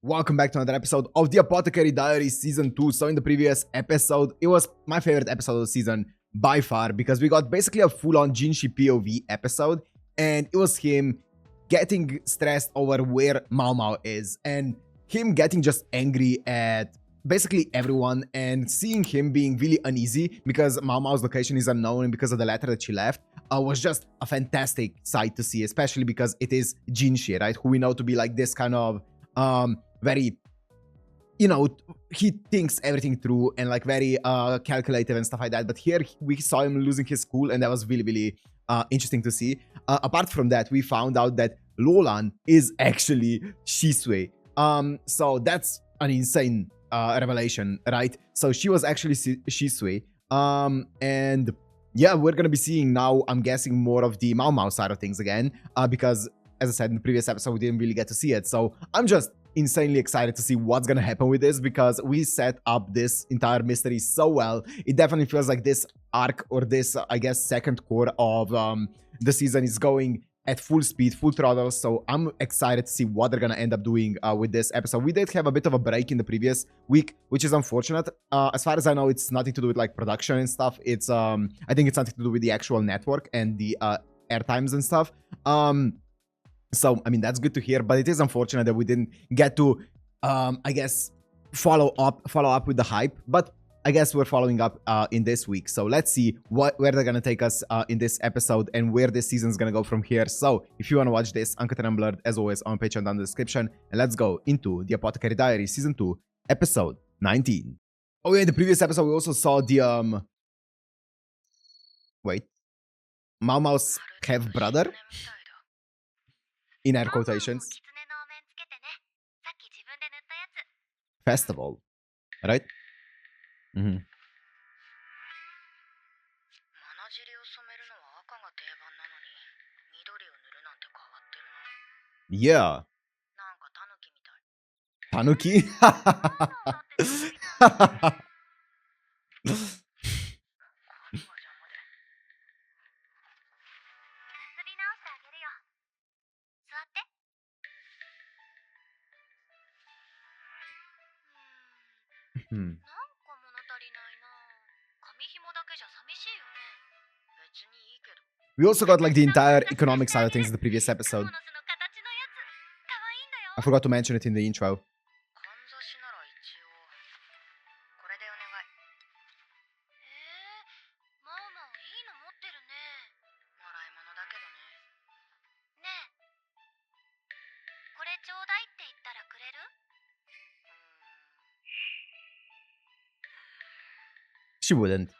Welcome back to another episode of the Apothecary Diaries Season 2. So in the previous episode, it was my favorite episode of the season by far because we got basically a full-on Jinshi POV episode and it was him getting stressed over where Mao Mao is and him getting just angry at basically everyone and seeing him being really uneasy because Mao Mao's location is unknown and because of the letter that she left was just a fantastic sight to see, especially because it is Jinshi, right? Who we know to be like this kind of very, you know, he thinks everything through and like very calculative and stuff like that. But here we saw him losing his cool and that was really interesting to see. Apart from that, we found out that Lolan is actually Shisui. So that's an insane revelation, right? So she was actually Shisui. And yeah, we're gonna be seeing now, I'm guessing, more of the Mao Mao side of things again, because as I said in the previous episode, we didn't really get to see it. So I'm just insanely excited to see what's gonna happen with this because we set up this entire mystery so well. It definitely feels like this arc or this, I guess, second core of the season is going at full speed, full throttle. So I'm excited to see what they're gonna end up doing with this episode. We did have a bit of a break in the previous week, which is unfortunate. As far as I know, it's nothing to do with like production and stuff. It's I think it's something to do with the actual network and the air times and stuff. So, I mean, that's good to hear, but it is unfortunate that we didn't get to, I guess, follow up with the hype. But I guess we're following up in this week. So let's see where they're going to take us in this episode and where this season is going to go from here. So if you want to watch this, Uncut and Unblurred, as always, on Patreon down in the description. And let's go into the Apothecary Diary Season 2, Episode 19. Oh yeah, in the previous episode, we also saw the, wait. Mao Mao's half-brother? In air quotations. Festival, right? Mm-hmm. Yeah. Tanuki? We also got like the entire economic side of things in the previous episode. I forgot to mention it in the intro. She wouldn't.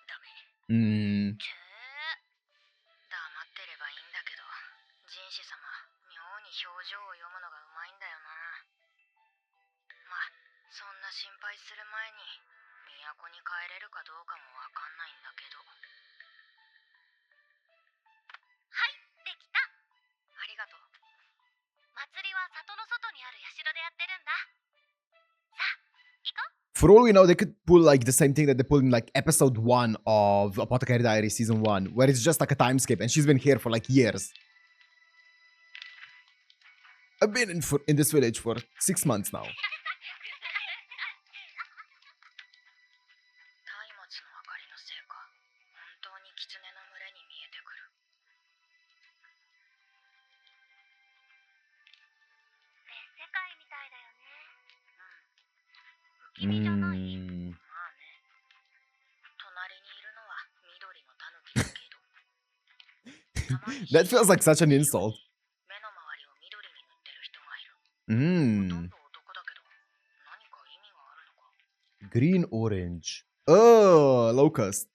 For all we know, they could pull like the same thing that they pulled in like episode 1 of Apothecary Diary Season 1, where it's just like a time skip and she's been here for like years. I've been in this village for 6 months now. That feels like such an insult. Green orange. Oh, locust.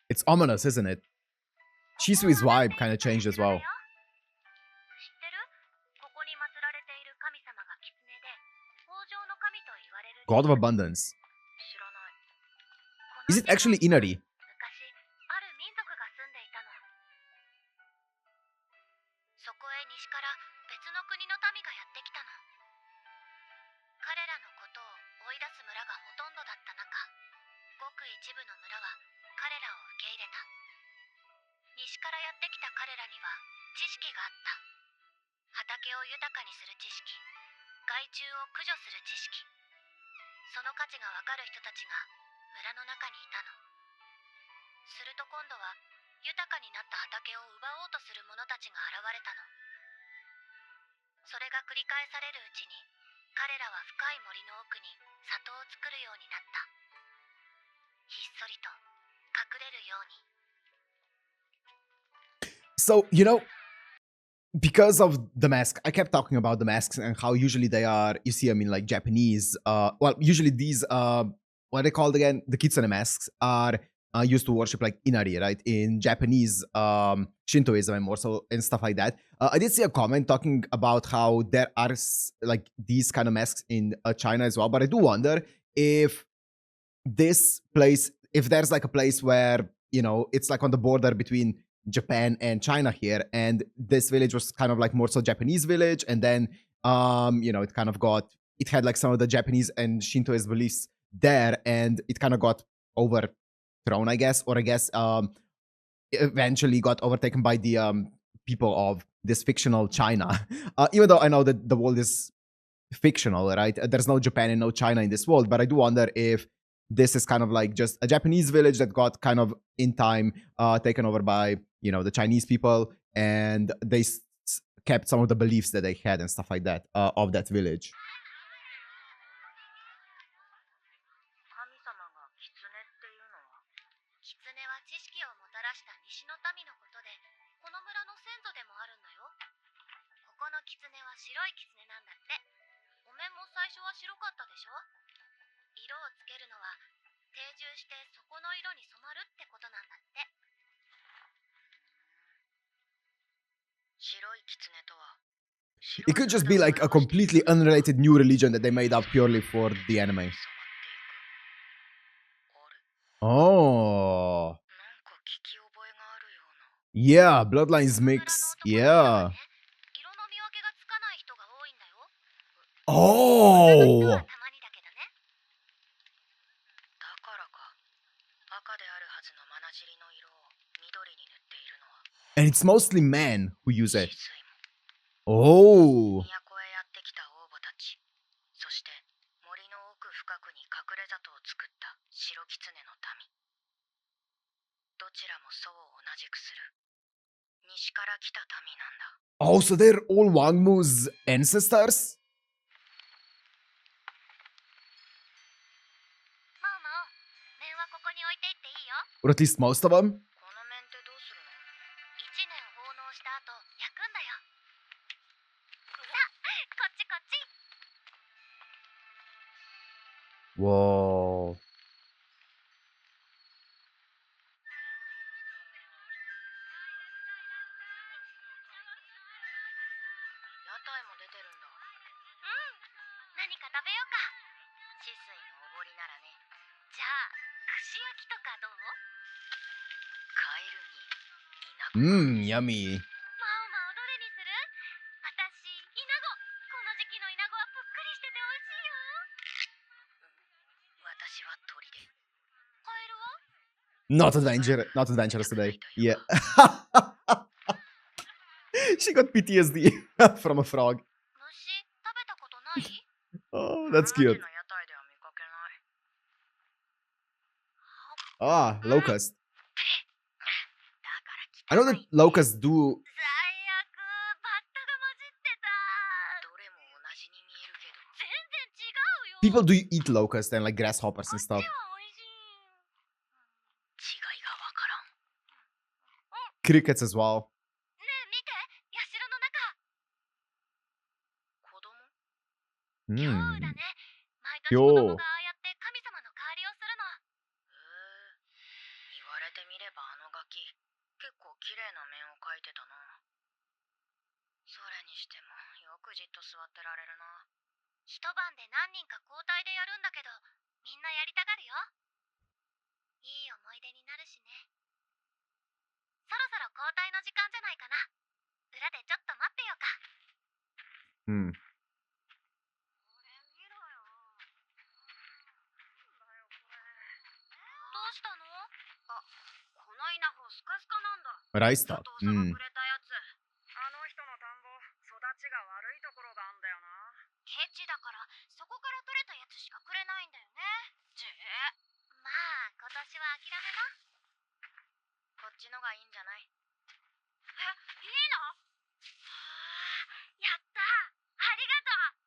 It's ominous, isn't it? Shisui's vibe kind of changed as well. God of Abundance. Is it actually Inari? その価値がわかる人たちが村の中にいたの。すると今度は豊かになった畑を奪おうとする者たちが現れたの。それが繰り返されるうちに彼らは深い森の奥に里を作るようになった。ひっそりと隠れるように。So, because of the mask, I kept talking about the masks and how usually they are, you see them in like Japanese, usually these, what are they called again? The kitsune masks are used to worship like Inari, right? In Japanese Shintoism and more so and stuff like that. I did see a comment talking about how there are like these kind of masks in China as well, but I do wonder if this place, if there's like a place where, it's like on the border between Japan and China here, and this village was kind of like more so Japanese village, and then it kind of it had like some of the Japanese and Shintoist beliefs there, and it kind of got overthrown, I guess, or I guess eventually got overtaken by the people of this fictional China. Even though I know that the world is fictional, right? There's no Japan and no China in this world, but I do wonder if this is kind of like just a Japanese village that got kind of in time taken over by the Chinese people, and they kept some of the beliefs that they had and stuff like that of that village. It could just be like a completely unrelated new religion that they made up purely for the anime. Oh. Yeah, bloodlines mix. Yeah. Oh. And it's mostly men who use it. Oh. Oh, so they're all Wangmu's ancestors? Or at least most of them? Whoa. Yummy. Not adventurous today. Yeah. She got PTSD from a frog. Oh, that's cute. Ah, locust. I know that locusts do. People do eat locusts and like grasshoppers and stuff. Crickets as well. Yo. けど、みんなやりたがるよ。いい思い出になるしね。そろそろ交代の時間じゃないかな。裏でちょっと待ってようか。Hmm. どうしたの？あ、この稲穂スカスカなんだ。Rice 佐 top. 藤さんがくれたやつ。あの人の田んぼ、育ちが悪いところがあんだよな。ケチだから、そこから取れたやつしかくれないんだよね。まあ、今年は諦めな。こっちのがいいんじゃない？いいの？はあ、やったありがとう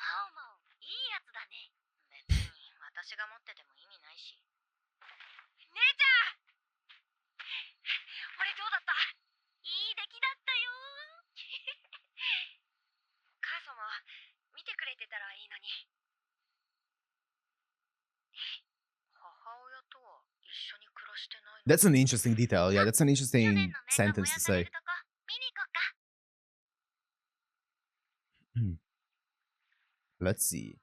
マオマオ、いいやつだね。別に私が持ってても意味ないし。姉ちゃん、俺どうだった？いい出来だったよ母様、見てくれてたらいいのに。母親とは一緒に暮らしてないの？ That's an interesting detail. Yeah, that's an 去年 interesting の面が燃 sentence や to され say. るとこ見に行こうか。Let's see.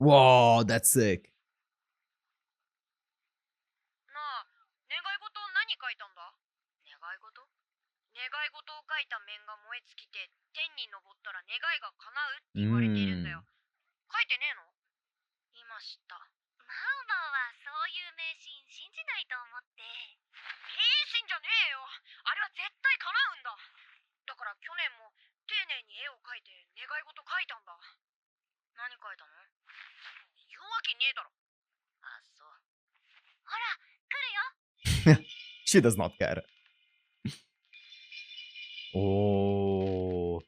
Whoa, that's sick. なあ、願い事何書いたんだ？願い事？願い事を書いた面が燃え尽きて天に昇ったら願いが叶うって言われているんだよ。書いてねえの？今知った。マオマオはそういう迷信信じないと思って。迷信じゃねえよ。あれは絶対叶うんだ。だから去年も丁寧に絵を描いて願い事書いたんだ。何書いたの？言うわけねえだろ。あ、そう。ほら、来るよ。She does not care. Oh.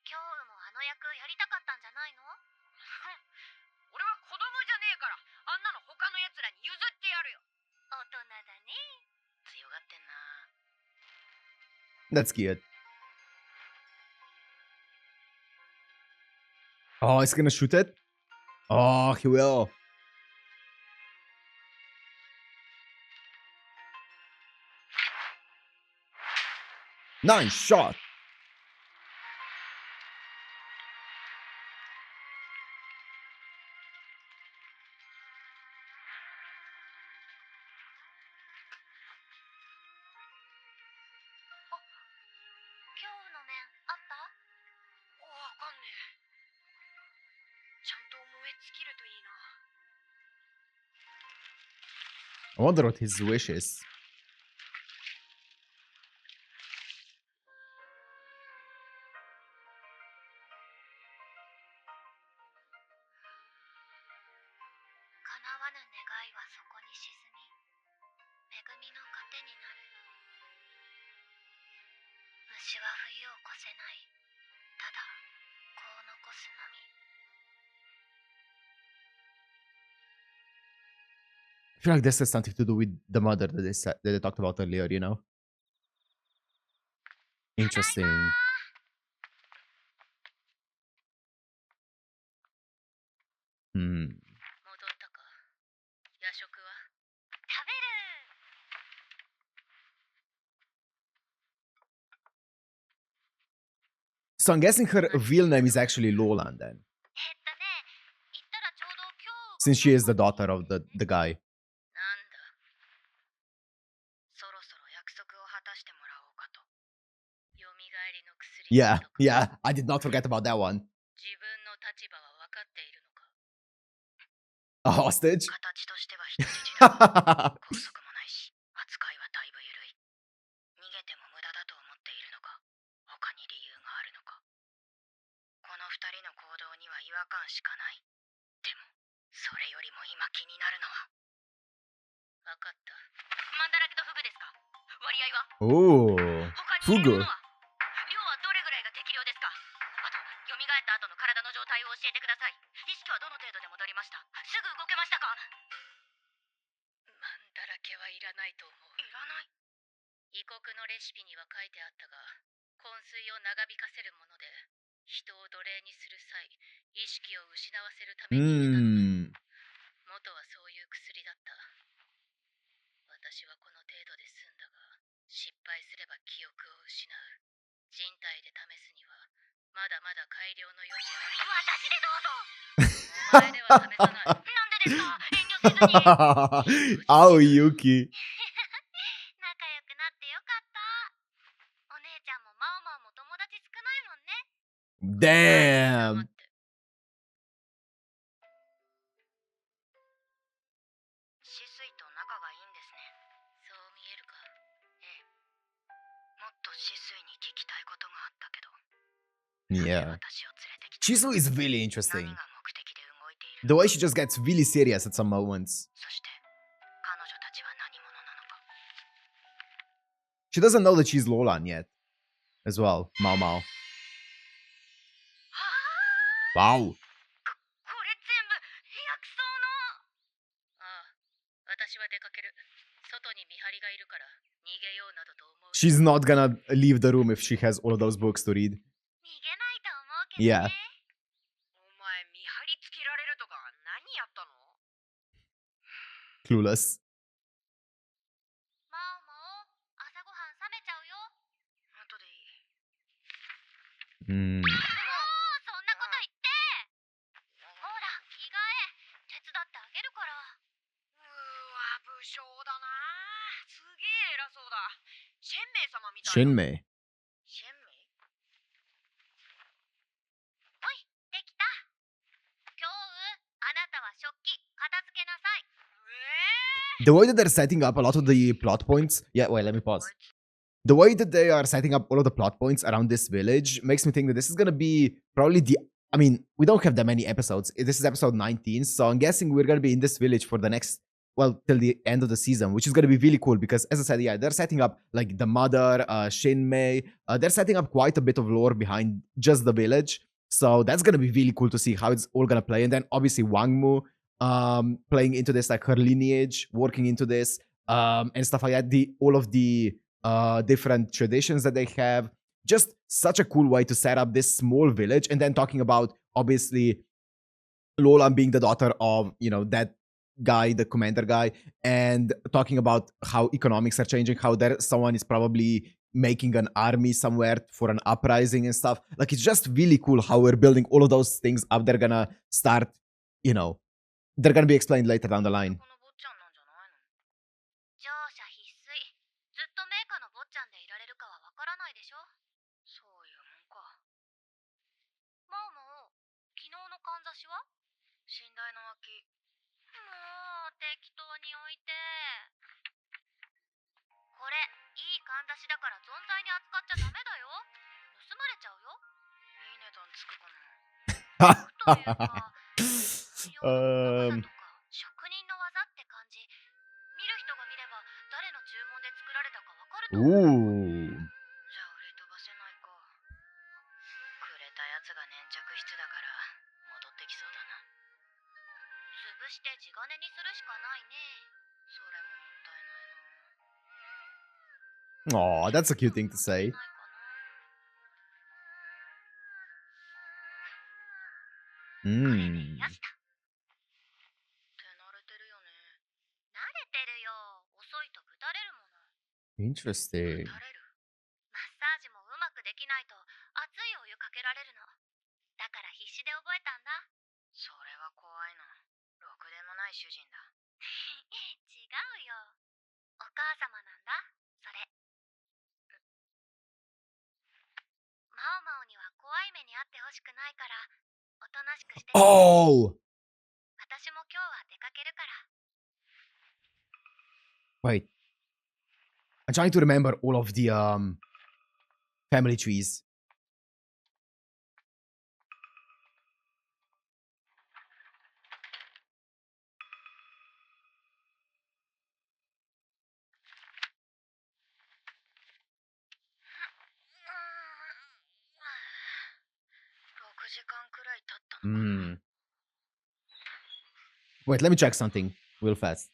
今日もあの役やりたかったんじゃないの？俺は子供じゃねえから、あんなの他の奴らに譲ってやるよ。大人だね。強がってんな。 That's cute. Oh, he's gonna shoot it? Oh, he will. Nice shot. I wonder what his wish is. I feel like this has something to do with the mother that they talked about earlier, you know? Interesting. Hmm. 戻ったか。夜食は？食べる。So I'm guessing her real name is actually Lolan then. 言ったらちょうど今日。 Since she is the daughter of the guy. なんだ。そろそろ約束を果たしてもらおうかと。蘇りの薬。Yeah, yeah, I did not forget about that one. 自分の立場は分かっているのか。 A hostage? 形としては人質だ。拘束もないし、扱いはだいぶ緩い。逃げても無駄だと思っているのか、他に理由があるのか。この二人の行動には違和感しかない。でも、それよりも今気になるのは。分かった。マンだらけとフグですか？割合は？ Oh, 他にいるも Fugu. のは？量はどれぐらいが適量ですか？あと、蘇った後の体の状態を教えてください。意識はどの程度で戻りました？すぐ動けましたか？マンだらけはいらないと思う。いらない？異国のレシピには書いてあったが、昏睡を長引かせるもので、人を奴隷にする際、意識を失わせるために入れたのだ。元はそういう薬だった。私はこの程度で済んだが、失敗すれば記憶を失う。人体で試すにはまだまだ改良の余地ある。私でどうぞ。お前では試さない。なんでですか？遠慮せずに。青い雪。仲良くなってよかった。お姉ちゃんもマオマオも友達少ないもんね。Damn. シスイと仲がいいんですね。そう見えるか。ええ。もっとシスイに聞きたいことがあったけど。Yeah. 私を連れてきた。 Chisu is really interesting. 何が目的で動いている。 The way she just gets really serious at some moments. そして彼女たちは何者なのか。 She doesn't know that she's Lolan yet. As well. Mao Mao. ああ、 Wow. これ全部薬草の。ああ、私は出かける。外に見張りがいるから逃げようなどと思う。 She's not gonna leave the room if she has all of those books to read. 逃げないと思うけどね。 Yeah. お前見張りつけられるとか何やったの？ Clueless. マオマオ、朝ごはん冷めちゃうよ。後でいい。 Hmm. もうそんなこと言って。ほら、着替え。手伝ってあげるから。うわ、武将だな。すげえ偉そうだ。シェンメイ様みたいな。 Shinmei. シェンメイ。おい、できた。今日、あなたは食器片付けなさい。 The way that they're setting up a lot of the plot points. Yeah, wait, let me pause. The way that they are setting up all of the plot points around this village makes me think that this is gonna be probably the. I mean, we don't have that many episodes. This is episode 19, so I'm guessing we're gonna be in this village for the next, well, till the end of the season, which is gonna be really cool because, as I said, yeah, they're setting up like the mother, Shinmei. They're setting up quite a bit of lore behind just the village, so that's gonna be really cool to see how it's all gonna play. And then obviously Wangmu, playing into this, like her lineage, working into this, and stuff like that. All of the different traditions that they have. Just such a cool way to set up this small village. And then talking about, obviously, Lolan being the daughter of, that guy, the commander guy, and talking about how economics are changing, how there someone is probably making an army somewhere for an uprising and stuff. Like, it's just really cool how we're building all of those things up. They're gonna start, they're gonna be explained later down the line. この坊ちゃんなんじゃないの？乗車必須。ずっと名家の坊ちゃんでいられるかはわからないでしょ。そういうもんか。マオマオ、昨日のかんざしは？寝台の脇。もう適当に置いて。これいいかんざしだから存在に扱っちゃダメだよ。盗まれちゃうよ。いい値段つくかな。というか。職人の技って感じ。見る人が見れば誰の注文で作られたかわかると思う。じゃあ売り飛ばせないか。くれたやつが粘着質だから戻ってきそうだな。潰して地金にするしかないね。それももったいないな。 Aw, that's a cute thing to say. よし。Interesting. マッサージもうまくできないと熱いお湯かけられるの。だから必死で覚えたんだ。それは怖いな。ろくでもない主人だ。違うよ。お母様なんだ。それ。マオマオには怖い目にあってほしくないからおとなしくして。Oh! 私も今日は出かけるから。 Wait. I'm trying to remember all of the family trees. Wait, let me check something real fast.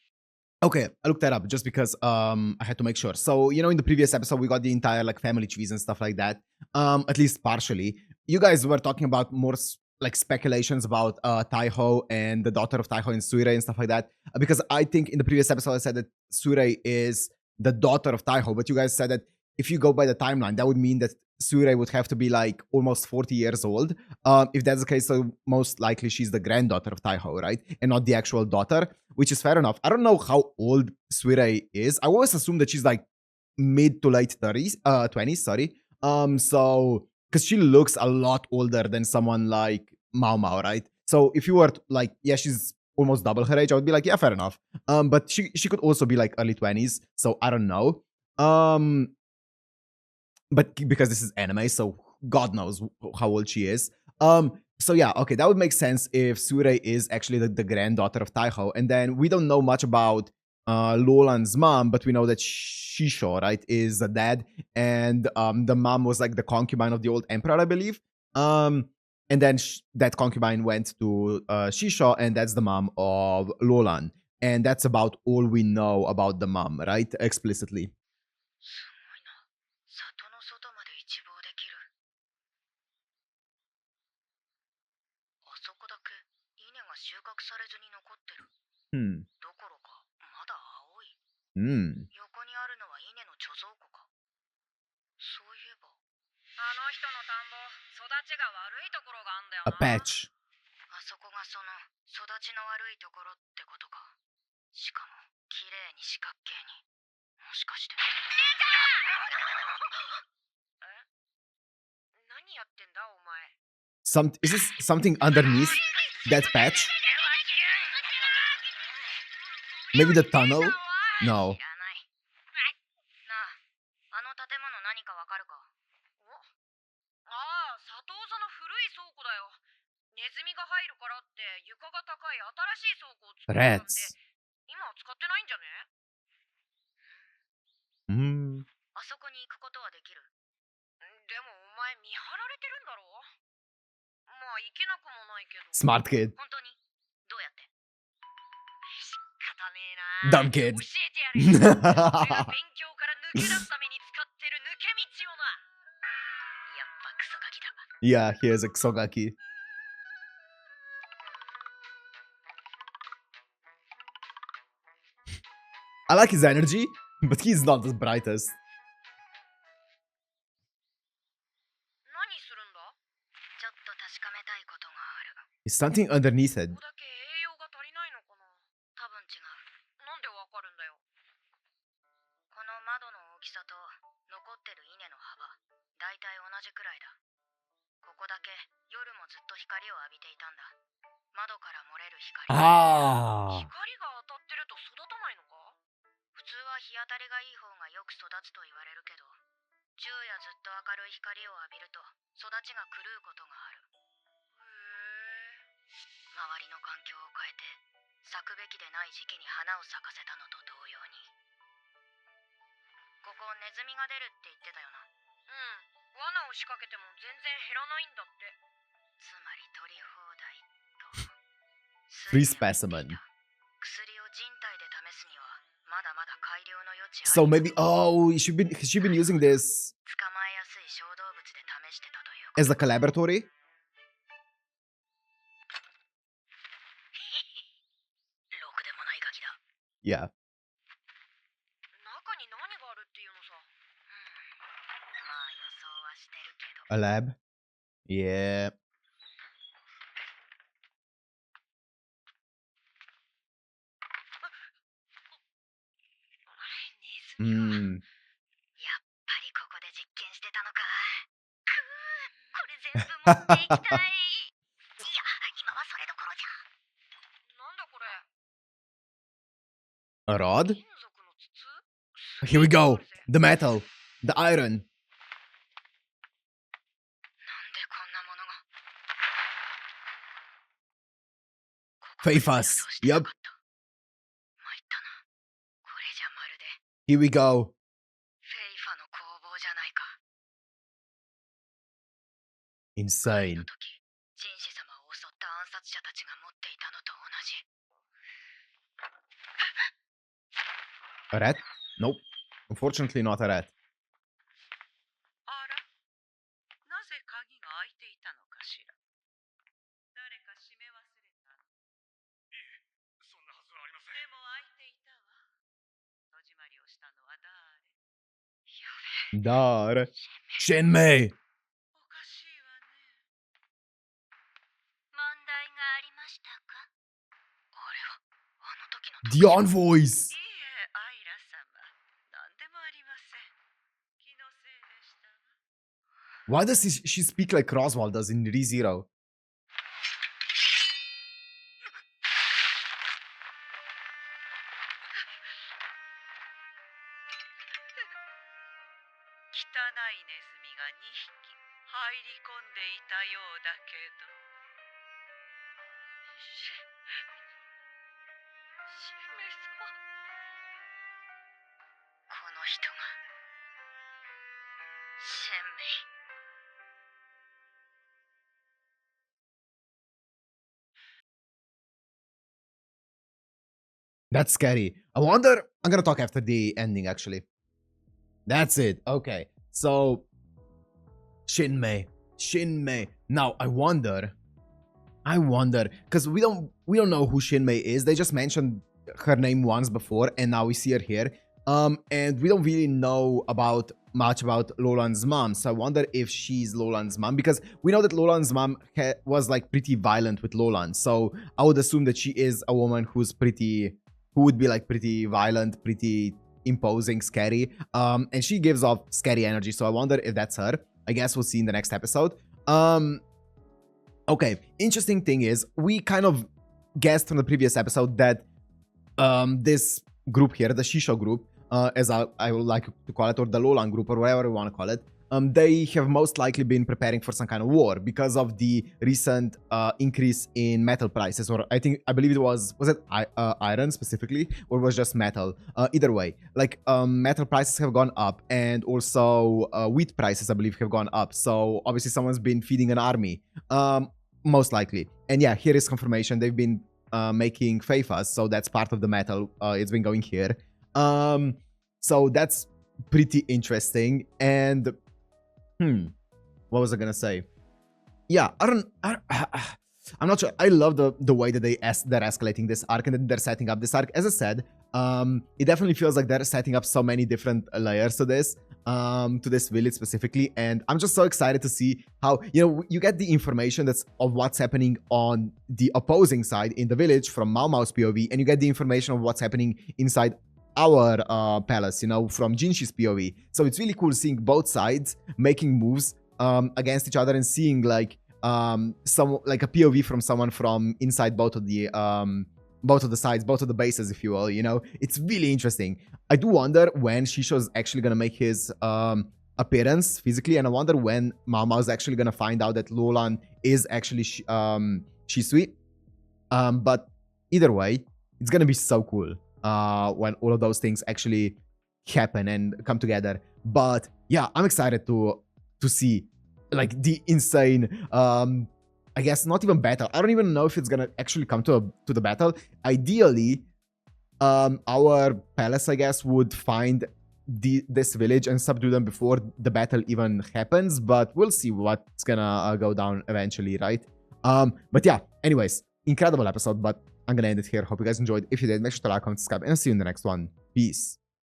Okay, I looked that up just because I had to make sure. So, in the previous episode, we got the entire family trees and stuff like that. At least partially. You guys were talking about more speculations about Taiho and the daughter of Taiho and Suirei and stuff like that. Because I think in the previous episode I said that Suirei is the daughter of Taiho, but you guys said that if you go by the timeline, that would mean that Surei would have to be like almost 40 years old. If that's the case, so most likely she's the granddaughter of Taiho, right? And not the actual daughter, which is fair enough. I don't know how old Surei is. I always assume that she's like mid to late 30s, 20s, sorry. So, because she looks a lot older than someone like Mao Mao, right? So if you were to, like, yeah, she's almost double her age, I would be like, yeah, fair enough. But she could also be like early 20s, so I don't know. But because this is anime, so God knows how old she is. So yeah, okay, that would make sense if Surei is actually the granddaughter of Taiho, and then we don't know much about Lolan's mom, but we know that Shisho, right, is the dad, and the mom was like the concubine of the old emperor, I believe. And then that concubine went to Shisho, and that's the mom of Lolan, and that's about all we know about the mom, right, explicitly. 里の外まで一望できる。あそこだけ稲が収穫されずに残ってる。どころかまだ青い。横にあるのは稲の貯蔵庫か。そういえば。あの人の田んぼ、育ちが悪いところがあんだよな。A patch. あそこがその育ちの悪いところってことか。しかも綺麗に四角形に。もしかして。姉ちゃん！え？何やってんだお前。Is this something underneath that patch? Maybe the tunnel? No. あの建物何かわかるか？ああ、佐藤座の古い倉庫だよ。ネズミが入るからって床が高い新しい倉庫を作ったんで、今は使ってないんじゃね？あそこに行くことはできる。でもお前見張られてるんだろ？まあ行けなくもないけど。Smart kid. 本当に？どうやって？仕方ねえな。Dumb kid. 教えてやるよ。俺が勉強から抜け出すために使ってる抜け道をな。やっぱクソガキだ。Yeah, here's a Kusogaki. I like his energy, but he's not the brightest. 何するんだ？ちょっと確かめたいことがある。Is something underneath it? ここだけ栄養が足りないのかな？多分違う。なんでわかるんだよ。この窓の大きさと残ってる稲の幅、だいたい同じくらいだ。ここだけ夜もずっと光を浴びていたんだ。窓から漏れる光。光が当たってると育たないのか？普通は日当たりがいい方がよく育つと言われるけど、昼夜ずっと明るい光を浴びると育ちが狂うことがある。へえ。周りの環境を変えて咲くべきでない時期に花を咲かせたのと同様に。ここネズミが出るって言ってたよな。うん。罠を仕掛けても全然減らないんだって。つまり取り放題と。Free specimen. 薬を人体で試すにはまだまだ改良の余地ある。 So maybe, oh, she been using this 捕まえやすい小動物で試してたという。 as a collaboratory? ろくでもないガキだ。 Yeah. 中に何があるっていうのさ。まあ予想はしてるけど。 A lab? Yeah. ネズミが。やっぱりここで実験してたのか。これ全部持っていきたい。いや、今はそれどころじゃ。なんだこれ。 A rod? 金属の筒？ Here we go. The metal. The iron. なんでこんなものが。 Faithus. Yup. 参ったな。これじゃまるで Here we go. フェイファの工房じゃないか。 Insane. の時、人士様を襲った暗殺者たちが持っていたのと同じ。 A rat? Nope. Unfortunately not a rat. あら、なぜ鍵が開いていたのかしら。誰か閉め忘れたの？いえ、そんなはずはありません。でも開いていたわ。戸締まりをしたのは誰？ Dar. Shinmei. おかしいわね。問題がありましたか？あれはあの時の Dion voice. いいえ、アイラ様。何でもありません。気のせいでしたわ。 Why does she speak like Roswell does in ReZero? 汚いネズミが2匹入り込んでいたようだけど。姫様。この人がシェンメイ。 That's scary. I wonder. I'm gonna talk after the ending, actually. That's it. Okay. So, Shinmei. Shinmei. Now, I wonder, because we don't know who Shinmei is. They just mentioned her name once before, and now we see her here. And we don't really know much about Lolan's mom. So I wonder if she's Lolan's mom, because we know that Lolan's mom was like pretty violent with Lolan. So I would assume that she is a woman who would be like pretty violent, pretty imposing, scary. And she gives off scary energy. So I wonder if that's her. I guess we'll see in the next episode. Okay, interesting thing is, we kind of guessed from the previous episode that this group here, the Shisho group, as I would like to call it, or the Lolan group, or whatever we want to call it, they have most likely been preparing for some kind of war because of the recent increase in metal prices, or I believe it was it iron specifically, or was just metal? Either way, like metal prices have gone up, and also wheat prices, I believe, have gone up. So obviously someone's been feeding an army, most likely. And yeah, here is confirmation. They've been making Feifas, so that's part of the metal. It's been going here. So that's pretty interesting. And what was I gonna say? Yeah, I'm not sure. I love the way that they're escalating this arc, and that they're setting up this arc. As I said, it definitely feels like they're setting up so many different layers to this village specifically, and I'm just so excited to see how, you get the information that's of what's happening on the opposing side in the village from Mao Mao's POV, and you get the information of what's happening inside our palace, from Jinshi's POV. So it's really cool seeing both sides making moves against each other, and seeing like a POV from someone from inside both of the sides, both of the bases, if you will. It's really interesting. I do wonder when Shisho's actually gonna make his appearance physically, and I wonder when Mao Mao's actually gonna find out that Lolan is actually Shisui. But either way, it's gonna be so cool when all of those things actually happen and come together. But yeah, I'm excited to see like the insane I guess not even battle. I don't even know if it's gonna actually come to the battle. Ideally, our palace, I guess, would find this village and subdue them before the battle even happens, but we'll see what's gonna go down eventually, right? But yeah, anyways, incredible episode, but I'm gonna end it here. Hope you guys enjoyed. If you did, make sure to like, comment, subscribe, and I'll see you in the next one. Peace.